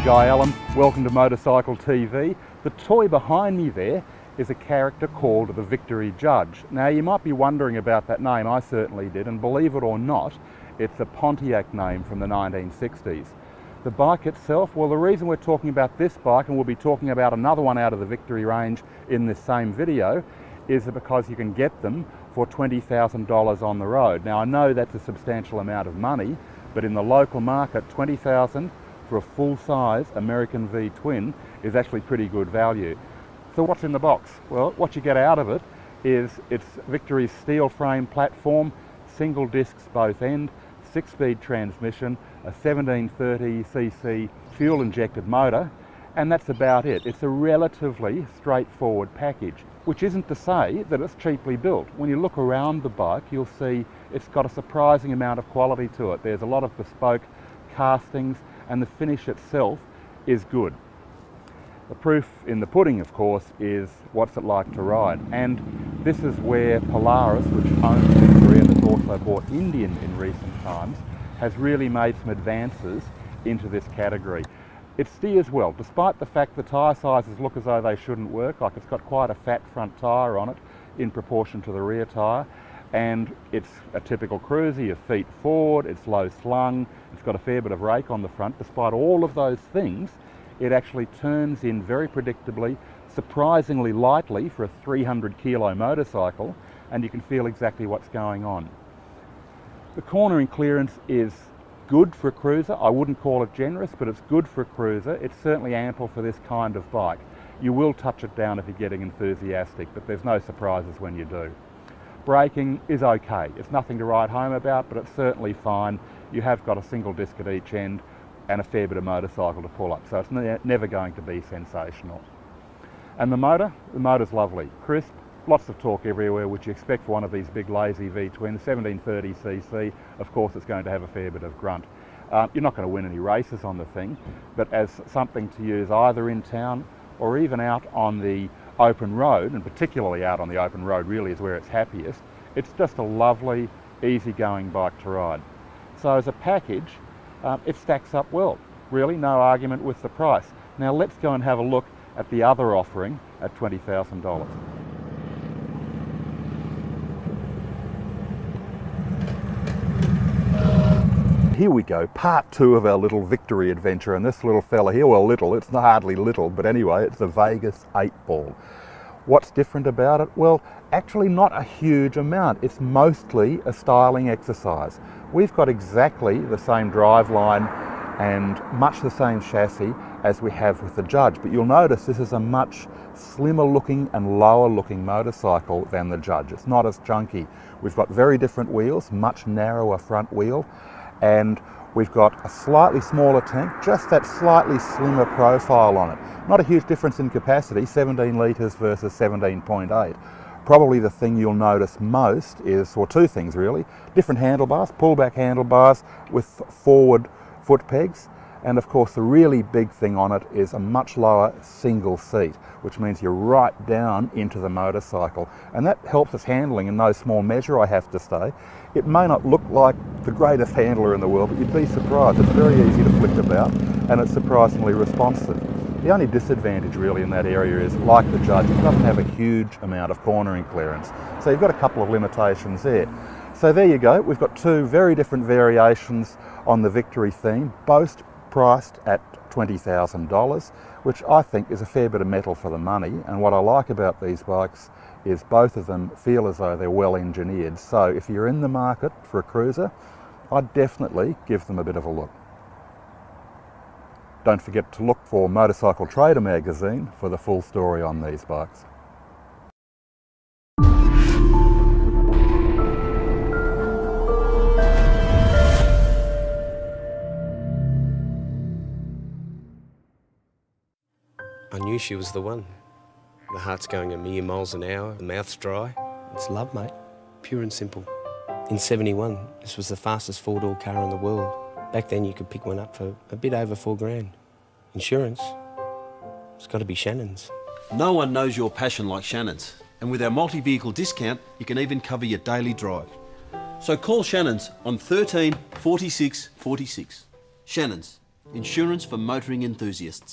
Guy Allen, welcome to Motorcycle TV. The toy behind me there is a character called the Victory Judge. Now you might be wondering about that name, I certainly did, and believe it or not, it's a Pontiac name from the 1960s. The bike itself, well, the reason we're talking about this bike, and we'll be talking about another one out of the Victory range in this same video, is because you can get them for $20,000 on the road. Now I know that's a substantial amount of money, but in the local market, $20,000 for a full-size American V-twin is actually pretty good value. So what's in the box? Well, what you get out of it is it's Victory's steel frame platform, single discs both end, 6-speed transmission, a 1730cc fuel-injected motor, and that's about it. It's a relatively straightforward package, which isn't to say that it's cheaply built. When you look around the bike, you'll see it's got a surprising amount of quality to it. There's a lot of bespoke castings, and the finish itself is good. The proof in the pudding, of course, is what's it like to ride. And this is where Polaris, which owns Victory and has also bought Indian in recent times, has really made some advances into this category. It steers well, despite the fact the tyre sizes look as though they shouldn't work, like it's got quite a fat front tyre on it in proportion to the rear tyre. And it's a typical cruiser, your feet forward, it's low slung, it's got a fair bit of rake on the front. Despite all of those things, it actually turns in very predictably, surprisingly lightly for a 300 kilo motorcycle, and you can feel exactly what's going on. The cornering clearance is good for a cruiser. I wouldn't call it generous, but it's good for a cruiser. It's certainly ample for this kind of bike. You will touch it down if you're getting enthusiastic, but there's no surprises when you do. Braking is okay. It's nothing to write home about, but it's certainly fine. You have got a single disc at each end and a fair bit of motorcycle to pull up, so it's never going to be sensational. And the motor's lovely, crisp, lots of torque everywhere, which you expect for one of these big lazy V-twins, 1730cc. Of course, it's going to have a fair bit of grunt. You're not going to win any races on the thing, but as something to use either in town or even out on the open road, and particularly out on the open road really is where it's happiest, it's just a lovely, easygoing bike to ride. So as a package, it stacks up well. Really, no argument with the price. Now let's go and have a look at the other offering at $20,000. Here we go, part 2 of our little Victory adventure, and this little fella here, well little, it's hardly little, but anyway, it's the Vegas 8-ball. What's different about it? Well, actually not a huge amount. It's mostly a styling exercise. We've got exactly the same driveline and much the same chassis as we have with the Judge, but you'll notice this is a much slimmer looking and lower looking motorcycle than the Judge. It's not as chunky. We've got very different wheels, much narrower front wheel, and we've got a slightly smaller tank, just that slightly slimmer profile on it. Not a huge difference in capacity, 17 litres versus 17.8. Probably the thing you'll notice most is, or two things really, different handlebars, pullback handlebars with forward foot pegs, and of course the really big thing on it is a much lower single seat, which means you're right down into the motorcycle, and that helps us handling in no small measure, I have to say. It may not look like the greatest handler in the world, but you'd be surprised. It's very easy to flick about, and it's surprisingly responsive. The only disadvantage really in that area is, like the Judge, it doesn't have a huge amount of cornering clearance, so you've got a couple of limitations there. So there you go, we've got two very different variations on the Victory theme, both priced at $20,000, which I think is a fair bit of metal for the money. And what I like about these bikes is both of them feel as though they're well engineered. So if you're in the market for a cruiser, I'd definitely give them a bit of a look. Don't forget to look for Motorcycle Trader magazine for the full story on these bikes. I knew she was the one. The heart's going a million miles an hour, the mouth's dry. It's love, mate. Pure and simple. In '71, this was the fastest four-door car in the world. Back then you could pick one up for a bit over $4,000. Insurance, it's got to be Shannon's. No one knows your passion like Shannon's. And with our multi-vehicle discount, you can even cover your daily drive. So call Shannon's on 13 46 46. Shannon's, Insurance for motoring enthusiasts.